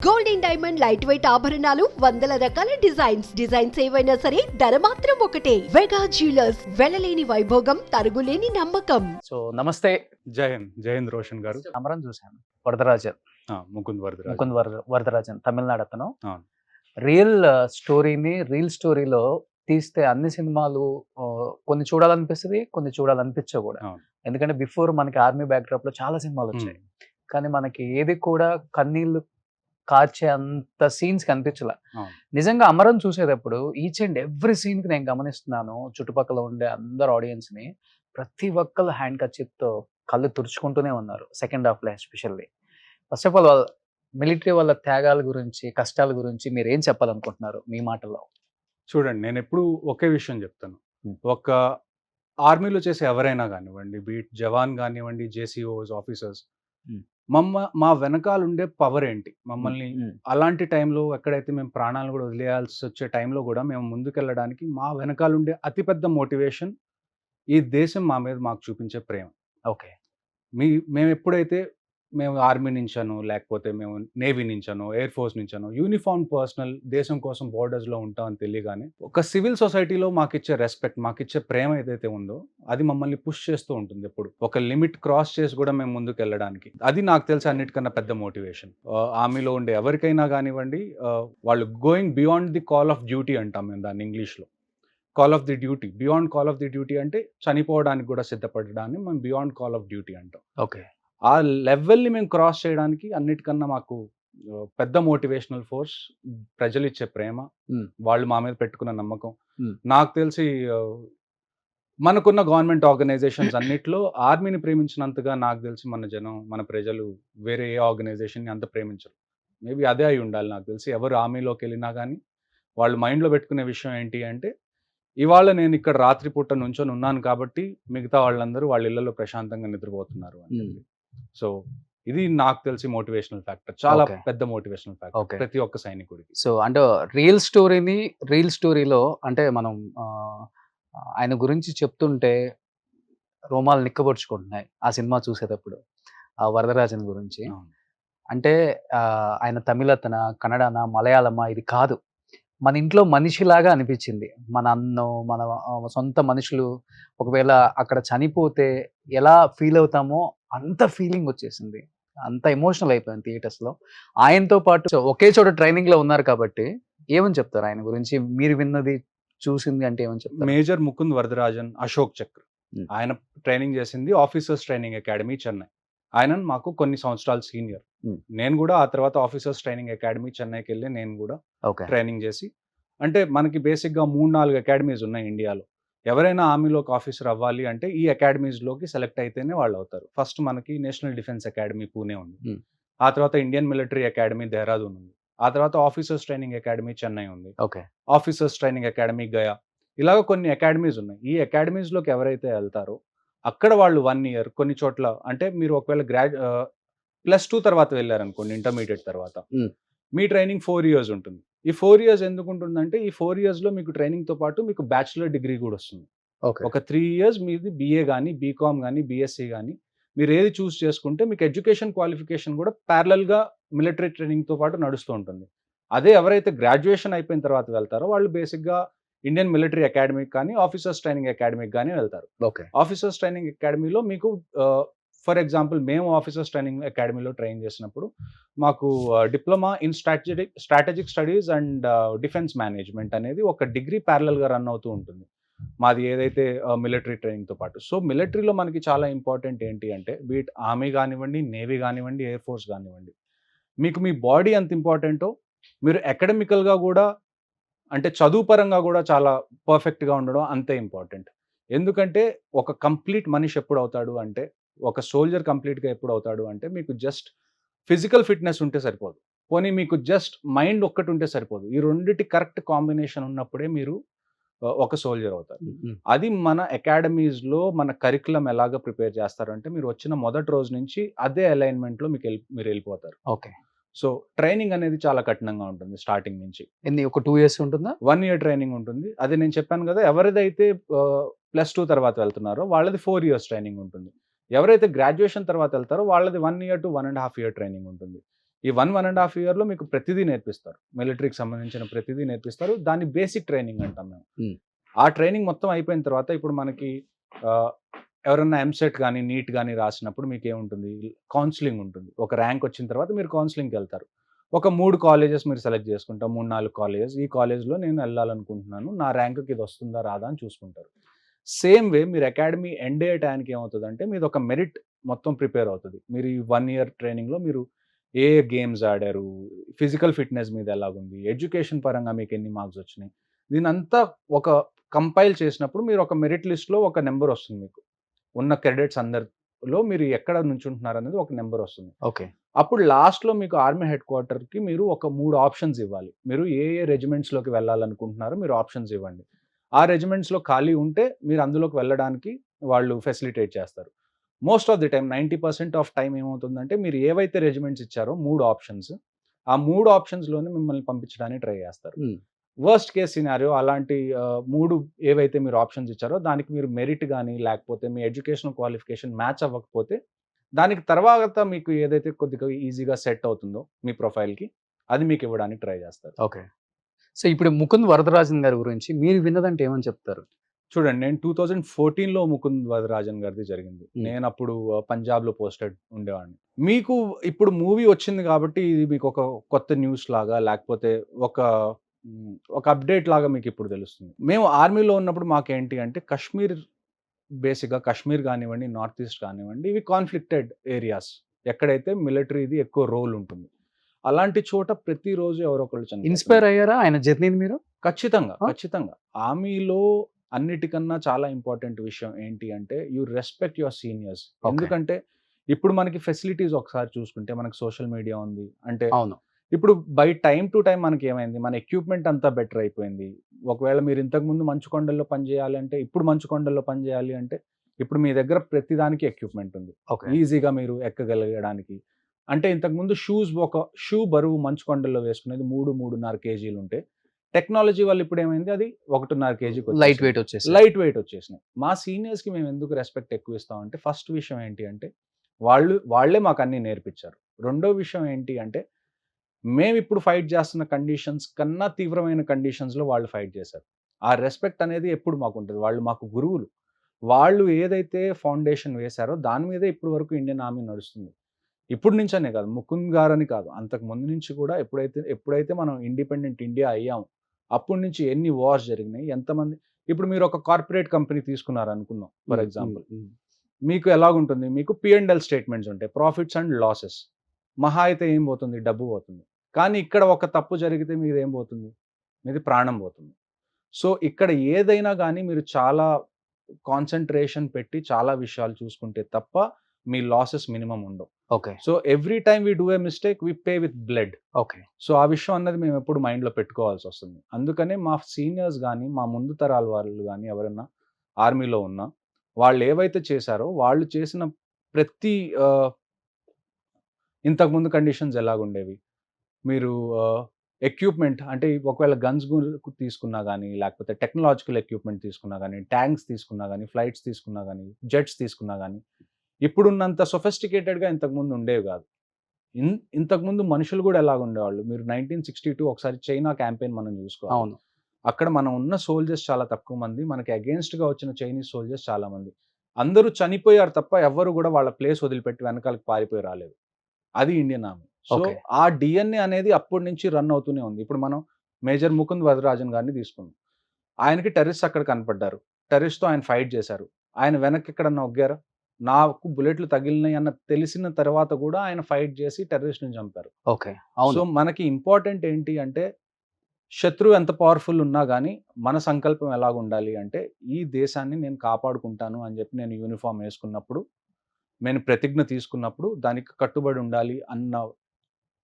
Golden diamond light weight ఆభరణాలు వందల రకాల డిజైన్స్ ఏవైనా సరే ధర మాత్రం ఒకటే. వెగా జ్యువెలర్స్, వెలలేని వైభోగం, తరుగులేని నమ్మకం. సో నమస్తే. జై హింద్ రోషన్ గారు. అమరం చూశాను. వరదరాజన్, ముకుంద్ వరదరాజన్. ముకుంద్ వరదరాజన్ తమిళనాడు అతను. అవును. రీల్ స్టోరీలో తీస్తే అన్ని సినిమాలు కొన్ని చూడాలనిపిస్తుంది, కొన్ని చూడాలనిపించవు కూడా. అవును. ఎందుకంటే బిఫోర్ మనకి ఆర్మీ బ్యాక్డ్రాప్ లో చాలా సినిమాలు వచ్చాయి, కానీ మనకి ఏది కూడా కన్నీళ్లు కార్చే అంత సీన్స్ కనిపించలే. అవును. నిజంగా అమరం చూసేటప్పుడు ఈచ్ అండ్ ఎవ్రీ సీన్ కి నేను గమనిస్తున్నాను, చుట్టుపక్కల ఉండే అందరు ఆడియన్స్ ని ప్రతి ఒక్కళ్ళు హ్యాండ్ కర్చీఫ్తో కళ్ళు తుడుచుకుంటూనే ఉన్నారు సెకండ్ హాఫ్ లో especially. First of all military వాళ్ళ త్యాగాల గురించి, కష్టాల గురించి మీరు ఏం చెప్పాలనుకుంటున్నారు మీ మాటల్లో? చూడండి, నేను ఎప్పుడు ఒకే విషయం చెప్తాను. ఒక ఆర్మీలో చేసే ఎవరైనా కానివ్వండి, బీట్ జవాన్ కానివ్వండి, జేసీఓస్ ఆఫీసర్స్, మా వెనకాల ఉండే పవర్ ఏంటి, మమ్మల్ని అలాంటి టైంలో ఎక్కడైతే మేము ప్రాణాలు కూడా వదిలేయాల్సి వచ్చే టైంలో కూడా మేము ముందుకెళ్ళడానికి మా వెనకాల ఉండే అతిపెద్ద మోటివేషన్ ఈ దేశం మా మీద మాకు చూపించే ప్రేమ. ఓకే. మేము ఎప్పుడైతే మేము ఆర్మీ నుంచాను, లేకపోతే మేము నేవీ నుంచాను, ఎయిర్ ఫోర్స్ నుంచాను, యూనిఫామ్ పర్సనల్ దేశం కోసం బోర్డర్స్లో ఉంటామని తెలియగానే ఒక సివిల్ సొసైటీలో మాకిచ్చే రెస్పెక్ట్, మాకిచ్చే ప్రేమ ఏదైతే ఉందో అది మమ్మల్ని పుష్ చేస్తూ ఉంటుంది. ఎప్పుడు ఒక లిమిట్ క్రాస్ చేసి కూడా మేము ముందుకు వెళ్ళడానికి, అది నాకు తెలిసి అన్నిటికన్నా పెద్ద మోటివేషన్. ఆర్మీలో ఉండే ఎవరికైనా కానివ్వండి, వాళ్ళు going beyond the call of duty అంటాం మేము దాన్ని ఇంగ్లీష్లో. Call of the duty, beyond call of the duty అంటే చనిపోవడానికి కూడా సిద్ధపడడాన్ని మేము బియాండ్ కాల్ ఆఫ్ డ్యూటీ అంటాం. ఓకే. ఆ లెవెల్ని మేము క్రాస్ చేయడానికి అన్నిటికన్నా మాకు పెద్ద మోటివేషనల్ ఫోర్స్ ప్రజలు ఇచ్చే ప్రేమ, వాళ్ళు మా మీద పెట్టుకున్న నమ్మకం. నాకు తెలిసి మనకున్న గవర్నమెంట్ ఆర్గనైజేషన్స్ అన్నిట్లో ఆర్మీని ప్రేమించినంతగా నాకు తెలిసి మన జనం, మన ప్రజలు వేరే ఏ ఆర్గనైజేషన్ని అంత ప్రేమించరు. మేబీ అదే అయి ఉండాలి. నాకు తెలిసి ఎవరు ఆర్మీలోకి వెళ్ళినా కానీ వాళ్ళు మైండ్లో పెట్టుకునే విషయం ఏంటి అంటే, ఇవాళ నేను ఇక్కడ రాత్రిపూట నుంచొని ఉన్నాను కాబట్టి మిగతా వాళ్ళందరూ వాళ్ళ ఇళ్లలో ప్రశాంతంగా నిద్రపోతున్నారు అని. సో ఇది నాకు తెలిసి మోటివేషనల్ ఫ్యాక్టర్, చాలా పెద్ద మోటివేషనల్ ఫ్యాక్టర్ ప్రతి ఒక్క సైనికుడికి. సో అంటే రియల్ స్టోరీలో అంటే మనం ఆయన గురించి చెప్తుంటే రోమాలు నిక్కబొడుచుకుంటున్నాయి ఆ సినిమా చూసేటప్పుడు, ఆ వరదరాజన్ గురించి. అంటే ఆయన తమిళతన, కన్నడనా, మలయాళమా ఇది కాదు, మన ఇంట్లో మనిషిలాగా అనిపించింది. మన అన్నం, మన సొంత మనుషులు ఒకవేళ అక్కడ చనిపోతే ఎలా ఫీల్ అవుతామో అంత ఫీలింగ్ వచ్చేసింది, అంత ఎమోషనల్ అయిపోయింది థియేటర్స్లో. ఆయనతో పాటు ఒకే చోట ట్రైనింగ్లో ఉన్నారు కాబట్టి ఏమని చెప్తారు ఆయన గురించి? మీరు విన్నది, చూసింది అంటే ఏమని చెప్తారు? మేజర్ ముకుంద్ వరదరాజన్, అశోక్ చక్ర, ఆయన ట్రైనింగ్ చేసింది ఆఫీసర్స్ ట్రైనింగ్ అకాడమీ చెన్నై. ఆయన మాకు కొన్ని సంవత్సరాలు సీనియర్. నేను కూడా ఆ తర్వాత ఆఫీసర్స్ ట్రైనింగ్ అకాడమీ చెన్నైకి వెళ్ళి నేను కూడా ట్రైనింగ్ చేసి, అంటే మనకి బేసిక్గా 3-4 అకాడమీస్ ఉన్నాయి ఇండియాలో. ఎవరైనా ఆర్మీలోకి ఆఫీసర్ అవ్వాలి అంటే ఈ అకాడమీస్లోకి సెలెక్ట్ అయితేనే వాళ్ళు అవుతారు. ఫస్ట్ మనకి నేషనల్ డిఫెన్స్ అకాడమీ పూణే ఉంది, ఆ తర్వాత ఇండియన్ మిలిటరీ అకాడమీ దేహ్రాదూన్ ఉంది, ఆ తర్వాత ఆఫీసర్స్ ట్రైనింగ్ అకాడమీ చెన్నై ఉంది, ఆఫీసర్స్ ట్రైనింగ్ అకాడమీ గయా, ఇలాగ కొన్ని అకాడమీస్ ఉన్నాయి. ఈ అకాడమీస్లోకి ఎవరైతే వెళ్తారో అక్కడ వాళ్ళు 1 ఇయర్ కొన్ని చోట్ల, అంటే మీరు ఒకవేళ +2 తర్వాత వెళ్ళారనుకోండి, ఇంటర్మీడియట్ తర్వాత మీ ట్రైనింగ్ 4 ఇయర్స్ ఉంటుంది. ఈ 4 ఇయర్స్ ఎందుకు ఉంటుందంటే ఈ 4 ఇయర్స్లో మీకు ట్రైనింగ్తో పాటు మీకు బ్యాచిలర్ డిగ్రీ కూడా వస్తుంది. ఒక 3 ఇయర్స్ మీది BA కానీ, బీకామ్ కానీ, BSc కానీ మీరు ఏది చూస్ చేసుకుంటే మీకు ఎడ్యుకేషన్ క్వాలిఫికేషన్ కూడా ప్యారలల్గా మిలిటరీ ట్రైనింగ్తో పాటు నడుస్తూ ఉంటుంది. అదే ఎవరైతే గ్రాడ్యుయేషన్ అయిపోయిన తర్వాత వెళ్తారో వాళ్ళు బేసిక్గా ఇండియన్ మిలిటరీ అకాడమీకి కానీ, ఆఫీసర్స్ ట్రైనింగ్ అకాడమీకి కానీ వెళ్తారు. ఆఫీసర్స్ ట్రైనింగ్ అకాడమీలో మీకు ఫర్ ఎగ్జాంపుల్ మేము ఆఫీసర్స్ ట్రైనింగ్ అకాడమీలో ట్రైన్ చేసినప్పుడు మాకు diploma in strategic studies and defence management అనేది ఒక డిగ్రీ ప్యారలల్గా రన్ అవుతూ ఉంటుంది మాది ఏదైతే మిలిటరీ ట్రైనింగ్తో పాటు. సో మిలిటరీలో మనకి చాలా ఇంపార్టెంట్ ఏంటి అంటే, బీట్ ఆర్మీ కానివ్వండి, నేవీ కానివ్వండి, ఎయిర్ ఫోర్స్ కానివ్వండి, మీకు మీ బాడీ ఎంత ఇంపార్టెంటో మీరు అకాడమికల్గా కూడా, అంటే చదువు పరంగా కూడా చాలా పర్ఫెక్ట్గా ఉండడం అంతే ఇంపార్టెంట్. ఎందుకంటే ఒక కంప్లీట్ మనిషి ఎప్పుడు అవుతాడు అంటే, ఒక సోల్జర్ కంప్లీట్గా ఎప్పుడు అవుతాడు అంటే, మీకు జస్ట్ ఫిజికల్ ఫిట్నెస్ ఉంటే సరిపోదు, పోనీ మీకు జస్ట్ మైండ్ ఒక్కటి ఉంటే సరిపోదు. ఈ రెండిటి కరెక్ట్ కాంబినేషన్ ఉన్నప్పుడే మీరు ఒక సోల్జర్ అవుతారు. అది మన అకాడమీస్లో మన కరికులం ఎలాగ ప్రిపేర్ చేస్తారంటే, మీరు వచ్చిన మొదటి రోజు నుంచి అదే అలైన్మెంట్లో మీరు వెళ్ళిపోతారు. ఓకే. సో ట్రైనింగ్ అనేది చాలా కఠినంగా ఉంటుంది స్టార్టింగ్ నుంచి. ఒక 2 ఇయర్స్ ఉంటుందా? 1 ఇయర్ ట్రైనింగ్ ఉంటుంది. అది నేను చెప్పాను కదా, ఎవరిదైతే +2 తర్వాత వెళ్తున్నారో వాళ్ళది 4 ఇయర్స్ ట్రైనింగ్ ఉంటుంది. ఎవరైతే గ్రాడ్యుయేషన్ తర్వాత వెళ్తారో వాళ్ళది 1 ఇయర్ టు 1.5 ఇయర్ ట్రైనింగ్ ఉంటుంది. ఈ 1.5 ఇయర్లో మీకు ప్రతిదీ నేర్పిస్తారు, మిలిటరీకి సంబంధించిన ప్రతిదీ నేర్పిస్తారు. దాన్ని బేసిక్ ట్రైనింగ్ అంటాం మేము. ఆ ట్రైనింగ్ మొత్తం అయిపోయిన తర్వాత ఇప్పుడు మనకి ఎవరన్నా ఎంసెట్ కానీ నీట్ కానీ రాసినప్పుడు మీకు ఏముంటుంది, కౌన్సిలింగ్ ఉంటుంది. ఒక ర్యాంక్ వచ్చిన తర్వాత మీరు కౌన్సిలింగ్కి వెళ్తారు. ఒక 3 కాలేజెస్ మీరు సెలెక్ట్ చేసుకుంటారు, 3-4 కాలేజెస్. ఈ కాలేజ్లో నేను వెళ్ళాలనుకుంటున్నాను, నా ర్యాంకుకి ఇది వస్తుందా రాదా అని చూసుకుంటారు. సేమ్ వే మీరు అకాడమీ ఎండ్ అయ్యే టైంకి ఏమవుతుందంటే మీది ఒక మెరిట్ మొత్తం ప్రిపేర్ అవుతుంది. మీరు ఈ 1 ఇయర్ ట్రైనింగ్లో మీరు ఏ గేమ్స్ ఆడారు, ఫిజికల్ ఫిట్నెస్ మీద ఎలాగుంది, ఎడ్యుకేషన్ పరంగా మీకు ఎన్ని మార్క్స్ వచ్చినాయి, దీనంతా ఒక కంపైల్ చేసినప్పుడు మీరు ఒక మెరిట్ లిస్ట్లో ఒక నెంబర్ వస్తుంది. మీకు ఉన్న క్రెడిట్స్ అందరిలో మీరు ఎక్కడ నుంచుంటున్నారు అనేది ఒక నెంబర్ వస్తుంది. ఓకే. అప్పుడు లాస్ట్లో మీకు ఆర్మీ హెడ్ క్వార్టర్కి మీరు ఒక 3 ఆప్షన్స్ ఇవ్వాలి. మీరు ఏ రెజిమెంట్స్లోకి వెళ్ళాలనుకుంటున్నారో మీరు ఆప్షన్స్ ఇవ్వండి. ఆ రెజిమెంట్స్లో ఖాళీ ఉంటే మీరు అందులోకి వెళ్ళడానికి వాళ్ళు ఫెసిలిటేట్ చేస్తారు. Most of the time 90% of time ఏమవుతుందంటే మీరు ఏవైతే రెజిమెంట్స్ ఇచ్చారో 3 ఆప్షన్స్, ఆ 3 ఆప్షన్స్లోనే మిమ్మల్ని పంపించడానికి ట్రై చేస్తారు. వర్స్ట్ కేస్ సినారియో అలాంటి 3 ఏవైతే మీరు ఆప్షన్స్ ఇచ్చారో దానికి మీరు మెరిట్ కానీ లేకపోతే మీ ఎడ్యుకేషనల్ క్వాలిఫికేషన్ మ్యాచ్ అవ్వకపోతే దానికి తర్వాత మీకు ఏదైతే కొద్దిగా ఈజీగా సెట్ అవుతుందో మీ ప్రొఫైల్కి అది మీకు ఇవ్వడానికి ట్రై చేస్తారు. ఓకే. సో ఇప్పుడు ముకుంద్ వరదరాజన్ గారి గురించి మీరు విన్నదంటే ఏమని చెప్తారు? చూడండి, నేను 2014లో ముకుంద్ వరదరాజన్ గారిది జరిగింది. నేను అప్పుడు పంజాబ్లో పోస్టెడ్ ఉండేవాడిని. మీకు ఇప్పుడు మూవీ వచ్చింది కాబట్టి ఇది మీకు ఒక కొత్త న్యూస్ లాగా లేకపోతే ఒక అప్డేట్ లాగా మీకు ఇప్పుడు తెలుస్తుంది. మేము ఆర్మీలో ఉన్నప్పుడు మాకేంటి అంటే బేసిక్గా కాశ్మీర్ కానివ్వండి, నార్త్ ఈస్ట్ కానివ్వండి, ఇవి కాన్ఫ్లిక్టెడ్ ఏరియాస్, ఎక్కడైతే మిలిటరీది ఎక్కువ రోల్ ఉంటుంది. అలాంటి చోట ప్రతిరోజు ఎవరో ఒకళ్ళు చనిపోతారు. ఇన్స్పైర్ అయ్యారా ఆయన జర్నీని మీరు? ఖచ్చితంగా. ఆర్మీలో అన్నిటికన్నా చాలా ఇంపార్టెంట్ విషయం ఏంటి అంటే యూ రెస్పెక్ట్ యువర్ సీనియర్స్. ఎందుకంటే ఇప్పుడు మనకి ఫెసిలిటీస్ ఒకసారి చూసుకుంటే మనకి సోషల్ మీడియా ఉంది. అంటే అవును, ఇప్పుడు బై టైం టు టైం మనకి ఏమైంది, మన ఎక్విప్మెంట్ అంతా బెటర్ అయిపోయింది. ఒకవేళ మీరు ఇంతకుముందు మంచుకొండల్లో పనిచేయాలి అంటే ఇప్పుడు మంచుకొండల్లో పనిచేయాలి అంటే ఇప్పుడు మీ దగ్గర ప్రతిదానికి ఎక్విప్మెంట్ ఉంది, ఈజీగా మీరు ఎక్కగలగడానికి. అంటే ఇంతకుముందు ఒక షూ బరువు మంచుకొండల్లో వేసుకునేది 3-3.5 కేజీలు ఉంటే టెక్నాలజీ వల్ల ఇప్పుడు ఏమైంది, అది 1.5 కేజీకి లైట్ వెయిట్ వచ్చేసినాయి. మా సీనియర్స్కి మేము ఎందుకు రెస్పెక్ట్ ఎక్కువ ఇస్తామంటే ఫస్ట్ విషయం ఏంటి అంటే వాళ్ళే మాకు అన్నీ నేర్పించారు. రెండో విషయం ఏంటి అంటే మేము ఇప్పుడు ఫైట్ చేస్తున్న కండిషన్స్ కన్నా తీవ్రమైన కండిషన్స్లో వాళ్ళు ఫైట్ చేశారు. ఆ రెస్పెక్ట్ అనేది ఎప్పుడు మాకు ఉంటుంది. వాళ్ళు మాకు గురువులు. వాళ్ళు ఏదైతే ఫౌండేషన్ వేశారో దాని మీదే ఇప్పుడు వరకు ఇండియన్ ఆర్మీ నడుస్తుంది. ఇప్పుడు నుంచనే కాదు, ముకుంద్ గారని కాదు, అంతకు ముందు నుంచి కూడా ఎప్పుడైతే మనం ఇండిపెండెంట్ ఇండియా అయ్యాము అప్పటి నుంచి ఎన్ని వార్స్ జరిగినాయి, ఎంతమంది. ఇప్పుడు మీరు ఒక కార్పొరేట్ కంపెనీ తీసుకున్నారు అనుకుందాం ఫర్ ఎగ్జాంపుల్, మీకు ఎలాగుంటుంది, మీకు P&L స్టేట్మెంట్స్ ఉంటాయి, ప్రాఫిట్స్ అండ్ లాసెస్. మహా అయితే ఏం పోతుంది, డబ్బు పోతుంది. కానీ ఇక్కడ ఒక తప్పు జరిగితే మీది ఏం పోతుంది, మీది ప్రాణం పోతుంది. సో ఇక్కడ ఏదైనా కానీ మీరు చాలా కాన్సన్ట్రేషన్ పెట్టి చాలా విషయాలు చూసుకుంటే తప్ప మీ లాసెస్ మినిమం ఉండవు. Okay. So every time we do a mistake we pay with blood. Okay. So ఆ విషయం అన్నది మేము ఎప్పుడు మైండ్లో పెట్టుకోవాల్సి వస్తుంది. అందుకనే మా సీనియర్స్ కానీ మా ముందు తరాల వాళ్ళు కానీ ఎవరైనా ఆర్మీలో ఉన్నా వాళ్ళు ఏవైతే చేశారో వాళ్ళు చేసిన ప్రతి ఇంతకుముందు కండిషన్స్ ఎలాగుండేవి, మీరు ఎక్విప్మెంట్ అంటే ఒకవేళ గన్స్ తీసుకున్నా కానీ లేకపోతే టెక్నాలజికల్ ఎక్విప్మెంట్ తీసుకున్నా కానీ, ట్యాంక్స్ తీసుకున్నా కానీ, ఫ్లైట్స్ తీసుకున్నా కానీ, జెట్స్ తీసుకున్నా కానీ ఇప్పుడున్నంత సొఫిస్టికేటెడ్గా ఇంతకుముందు ఉండేవి కాదు. ఇంతకుముందు మనుషులు కూడా ఎలాగ ఉండేవాళ్ళు. మీరు 1962 ఒకసారి చైనా క్యాంపెయిన్ మనం చూసుకోవాలి. అవును, అక్కడ మనం ఉన్న సోల్జర్స్ చాలా తక్కువ మంది, మనకి అగేన్స్ట్గా వచ్చిన చైనీస్ సోల్జర్స్ చాలా మంది. అందరూ చనిపోయారు తప్ప ఎవ్వరు కూడా వాళ్ళ ప్లేస్ వదిలిపెట్టి వెనకాలకి పారిపోయి రాలేదు. అది ఇండియన్ ఆర్మీ. సో ఆ డిఎన్ఏ అనేది అప్పటి నుంచి రన్ అవుతూనే ఉంది. ఇప్పుడు మనం మేజర్ ముకుంద్ వరదరాజన్ గారిని తీసుకున్నాం. ఆయనకి టెర్రరిస్ట్ అక్కడ కనపడ్డారు, టెర్రరిస్ట్తో ఆయన ఫైట్ చేశారు. ఆయన వెనక్కి ఎక్కడన్నా ఒగ్గారా, నాకు బుల్లెట్లు తగిలినాయి అన్న తెలిసిన తర్వాత కూడా ఆయన ఫైట్ చేసి టెర్రరిస్ట్ని చంపారు. ఓకే. సో మనకి ఇంపార్టెంట్ ఏంటి అంటే శత్రువు ఎంత పవర్ఫుల్ ఉన్నా కానీ మన సంకల్పం ఎలాగ ఉండాలి అంటే ఈ దేశాన్ని నేను కాపాడుకుంటాను అని చెప్పి నేను యూనిఫామ్ వేసుకున్నప్పుడు, నేను ప్రతిజ్ఞ తీసుకున్నప్పుడు దానికి కట్టుబడి ఉండాలి అన్న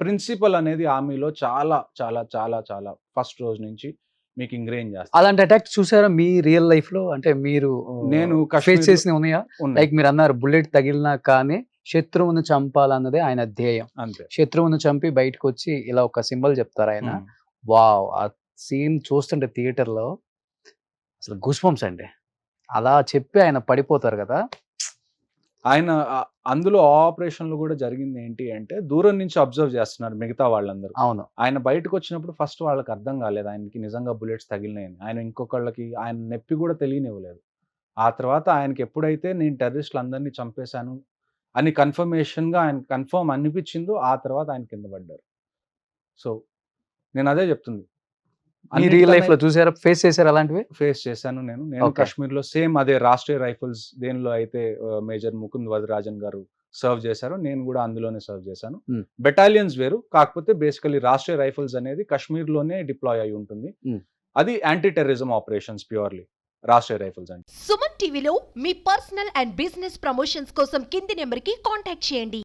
ప్రిన్సిపల్ అనేది ఆర్మీలో చాలా చాలా చాలా చాలా ఫస్ట్ రోజు నుంచి మీకు ఇంగ్రెయిన్ చేస్తారు. అలాంటి అటాక్ చూసారా మీ రియల్ లైఫ్ లో? అంటే మీరు నేను ఫేస్ చేసిన ఉన్నాయా? లైక్ మీరు అన్నారు బుల్లెట్ తగిలినా కానీ శత్రువును చంపాలన్నదే ఆయన ధ్యేయం. అంతే. శత్రువును చంపి బయటకు వచ్చి ఇలా ఒక సింబల్ చెప్తారు ఆయన. వావ్, ఆ సీన్ చూస్తుంటే థియేటర్ లో అసలు గూస్ బంప్స్ అండి. అలా చెప్పి ఆయన పడిపోతారు కదా, ఆయన అందులో ఆపరేషన్‌లో గూడా జరిగింది ఏంటి అంటే, దూరం నుంచి అబ్జర్వ్ చేస్తున్నారు మిగతా వాళ్ళందరూ. అవును. ఆయన బయటకొచ్చినప్పుడు ఫస్ట్ వాళ్ళకి అర్థం కాలేదు ఆయనకి నిజంగా బుల్లెట్స్ తగిలినాయని. ఆయన ఇంకొకళ్ళకి ఆయన నొప్పి గూడా తెలియనివ్వలేదు. ఆ తర్వాత ఆయనకి ఎప్పుడైతే నేను టెర్రరిస్టులందరిని చంపేశాను అని కన్ఫర్మేషన్‌గా ఆయనకి కన్ఫర్మ్ అనిపిచ్చిందో, ఆ తర్వాత ఆయన కింద పడ్డారు. సో, నేనదే చెప్తుంది. మీ రియల్ లైఫ్‌లో చూసారా? ఫేస్ చేసారా అలాంటివి? ఫేస్ చేశాను నేను. నేను ఓకే. కశ్మీర్‌లో సేమ్ అదే రాష్ట్రీయ రైఫిల్స్ దేనిలో అయితే మేజర్ ముకుంద్ వరదరాజన్ గారు సర్వ్ చేశారో, నేను గూడా అందులోనే సర్వ్ చేశాను. హ్మ్. బెటాలియన్స్ వేరు. కాకపోతే బేసికల్లీ రాష్ట్రీయ రైఫిల్స్ అనేది కశ్మీర్‌లోనే డిప్లాయ్ అయ్యి ఉంటుంది. హ్మ్. అది anti terrorism operations purely Rashtriya rifles అంటే. సుమన్ టీవీలో మీ పర్సనల్ అండ్ బిజినెస్ ప్రమోషన్స్ కోసం కింది నెంబర్కి కాంటాక్ట్ చేయండి.